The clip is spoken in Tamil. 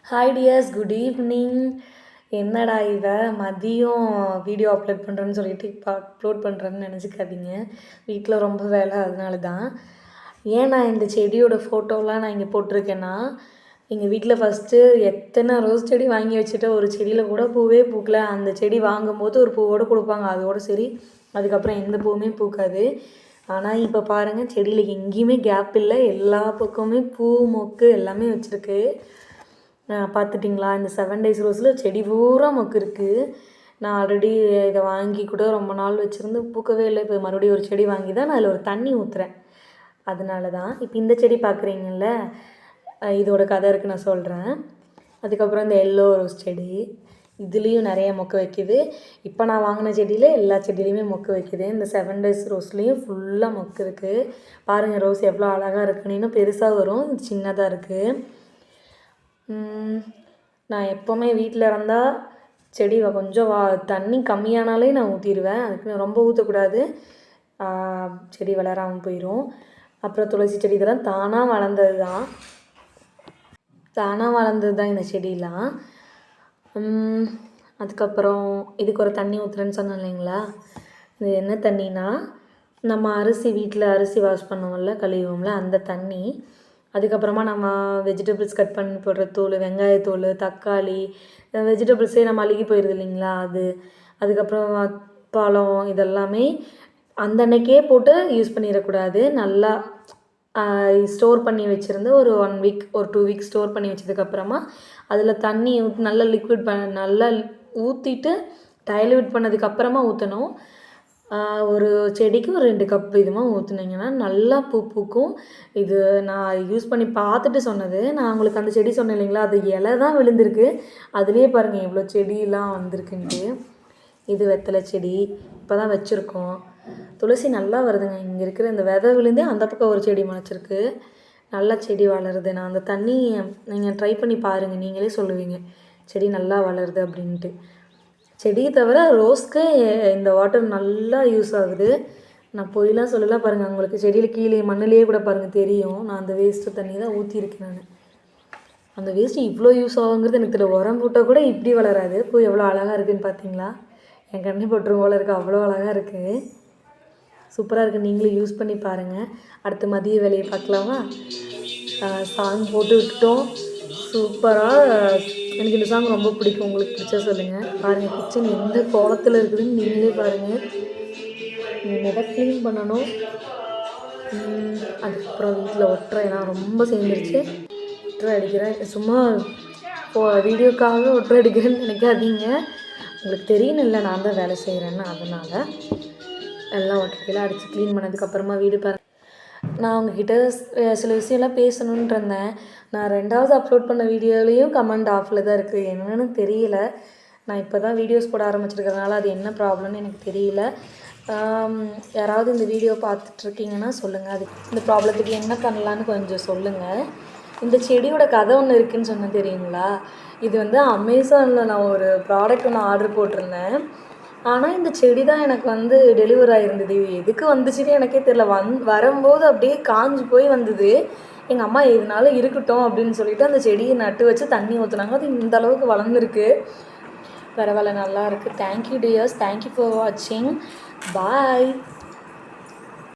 Hi tears, good evening. என்னடா மதியம் வீடியோ அப்லோட் பண்ணுறேன்னு சொல்லிட்டு இப்போ அப்லோட் பண்ணுறேன்னு நினச்சிக்காதீங்க. வீட்டில் ரொம்ப வேலை, அதனால தான். ஏன் நான் இந்த செடியோட ஃபோட்டோலாம் நான் இங்கே போட்டிருக்கேன்னா, எங்கள் வீட்டில் ஃபஸ்ட்டு எத்தனை ரோஸ் செடி வாங்கி வச்சுட்டு ஒரு செடியில் கூட பூவே பூக்கல. அந்த செடி வாங்கும்போது ஒரு பூவோடு கொடுப்பாங்க, அதோடு சரி. அதுக்கப்புறம் எந்த பூவுமே பூக்காது. ஆனால் இப்போ பாருங்கள், செடியில் எங்கேயுமே கேப் இல்லை, எல்லா பக்கமுமே பூ மொக்கு எல்லாமே வச்சுருக்கு. பார்த்துட்டிங்களா? இந்த 7 days ரோஸில் செடி பூரா மொக்கு இருக்குது. நான் ஆல்ரெடி இதை வாங்கி கூட ரொம்ப நாள் வச்சுருந்து பூக்கவே இல்லை. இப்போ மறுபடியும் ஒரு செடி வாங்கி தான் நான் அதில் ஒரு தண்ணி ஊற்றுறேன். அதனால தான். இப்போ இந்த செடி பார்க்குறீங்கள்ல, இதோட கதை இருக்குது, நான் சொல்கிறேன். அதுக்கப்புறம் இந்த எல்லோ ரோஸ் செடி, இதுலேயும் நிறைய மொக்கு வைக்கிது. இப்போ நான் வாங்கின செடியில் எல்லா செடியிலையுமே மொக்கு வைக்கிது. இந்த 7 days ரோஸ்லேயும் ஃபுல்லாக மொக்கு இருக்குது. பாருங்கள் ரோஸ் எவ்வளோ அழகாக இருக்குன்னு. இன்னும் பெருசாக வரும், இது சின்னதாக இருக்குது. நான் எப்போவுமே வீட்டில் இருந்தால் செடி கொஞ்சம் தண்ணி கம்மியானாலே நான் ஊற்றிடுவேன். அதுக்குன்னு ரொம்ப ஊற்றக்கூடாது, செடி வளராமல் போயிடும். அப்புறம் துளசி செடி இதெல்லாம் தானாக வளர்ந்தது தான் இந்த செடியெலாம். அதுக்கப்புறம் இதுக்கு ஒரு தண்ணி ஊற்றுறேன்னு சொன்னேன் இல்லைங்களா? இது என்ன தண்ணினா, நம்ம வீட்டில் அரிசி வாஷ் பண்ணுவோம்ல, கழுவுவோம்ல, அந்த தண்ணி. அதுக்கப்புறமா நம்ம வெஜிடபிள்ஸ் கட் பண்ணி போடுற தூள், வெங்காயத்தூள், தக்காளி, வெஜிடபிள்ஸே நம்ம அழுகி போயிடுது இல்லைங்களா, அதுக்கப்புறம் பழம், இதெல்லாமே அந்த அன்னைக்கே போட்டு யூஸ் பண்ணிடக்கூடாது. நல்லா ஸ்டோர் பண்ணி வச்சுருந்து ஒரு 1 week ஒரு 2 weeks ஸ்டோர் பண்ணி வச்சதுக்கப்புறமா அதில் தண்ணி நல்லா நல்லா ஊற்றிட்டு டைல்யூட் பண்ணதுக்கப்புறமா ஊற்றணும். ஒரு செடிக்கு ஒரு 2 கப் வீதமாக ஊற்றுனீங்கன்னா நல்லா பூ பூக்கும். இது நான் யூஸ் பண்ணி பார்த்துட்டு சொன்னது. நான் உங்களுக்கு அந்த செடி சொன்னேன் இல்லைங்களா, அது இலை தான் விழுந்திருக்கு. அதுலேயே பாருங்கள் எவ்வளோ செடியெலாம் வந்திருக்குன்ட்டு. இது வெத்தலை செடி இப்போ தான் வச்சுருக்கோம். துளசி நல்லா வருதுங்க. இங்கே இருக்கிற இந்த விதை விழுந்தே அந்த பக்கம் ஒரு செடி முளைச்சிருக்கு. நல்லா செடி வளருது. நான் அந்த தண்ணி நீங்கள் ட்ரை பண்ணி பாருங்கள், நீங்களே சொல்லுவீங்க செடி நல்லா வளருது அப்படின்ட்டு. செடியை தவிர ரோஸ்க்கு இந்த வாட்டர் நல்லா யூஸ் ஆகுது. நான் பொய்லாம் சொல்லலாம் பாருங்கள். உங்களுக்கு செடியில் கீழே மண்ணிலேயே கூட பாருங்கள் தெரியும். நான் அந்த வேஸ்ட்டு தண்ணி தான் ஊற்றிருக்கேன். நான் அந்த வேஸ்ட்டு இவ்வளோ யூஸ் ஆகுங்கிறது எனக்கு தெரியல. உரம் போட்டால் கூட இப்படி வளராது. பூ எவ்வளோ அழகாக இருக்குதுன்னு பார்த்தீங்களா? என் கண்ணி போட்டுரும் போல இருக்குது, அவ்வளோ அழகாக இருக்குது. சூப்பராக இருக்குது. நீங்களும் யூஸ் பண்ணி பாருங்கள். அடுத்து மதிய வேலையை பார்க்கலாமா? சாங் போட்டு விட்டுட்டோம். சூப்பராக. எனக்கு இந்த சாங் ரொம்ப பிடிக்கும். உங்களுக்கு பிடிச்சா சொல்லுங்கள். பாருங்கள் கிச்சன் எந்த கோலத்தில் இருக்குதுன்னு நீங்களே பாருங்கள். இனிமேல் க்ளீன் பண்ணணும். அதுக்கப்புறம் வீட்டில் ஒற்றையெல்லாம் ரொம்ப சேர்ந்துருச்சு. ஒற்றை அடிக்கிறேன். சும்மா வீடியோக்காக ஒற்றை அடிக்கிறேன்னு நினைக்காதீங்க. உங்களுக்கு தெரியணும் இல்லை நான் தான் வேலை செய்கிறேன்னு. அதனால் எல்லாம் ஒற்றையெல்லாம் அடித்து க்ளீன் பண்ணதுக்கப்புறமா வீடு பாருங்கள். நான் உங்ககிட்ட சில விஷயம்லாம் பேசணுன்ட்டு இருந்தேன். நான் 2வது அப்லோட் பண்ண வீடியோலேயும் கமெண்ட் ஆஃபில் தான் இருக்குது. என்னென்னு தெரியல. நான் இப்போ தான் வீடியோஸ் போட ஆரம்பிச்சிருக்கிறதுனால அது என்ன ப்ராப்ளம்னு எனக்கு தெரியல. யாராவது இந்த வீடியோ பார்த்துட்ருக்கீங்கன்னா சொல்லுங்கள். இந்த ப்ராப்ளத்துக்கு என்ன பண்ணலான்னு கொஞ்சம் சொல்லுங்கள். இந்த செடியோட கதை ஒன்று இருக்குதுன்னு சொன்னேன் தெரியுங்களா? இது அமேசானில் நான் ஒரு ப்ராடக்ட் ஒன்று ஆர்டர் போட்டிருந்தேன். ஆனால் இந்த செடி தான் எனக்கு டெலிவர் ஆகிருந்தது. எதுக்கு வந்துச்சுன்னு எனக்கே தெரியல. வரும்போது அப்படியே காஞ்சி போய் வந்தது. எங்கள் அம்மா இதனால இருக்கட்டும் அப்படின்னு சொல்லிட்டு அந்த செடியை நட்டு வச்சு தண்ணி ஊற்றுனாங்க. அது இந்த அளவுக்கு வளர்ந்துருக்கு. பரவாயில்ல, நல்லா இருக்குது. Thank you tears. தேங்க்யூ ஃபார் வாட்சிங். பாய்.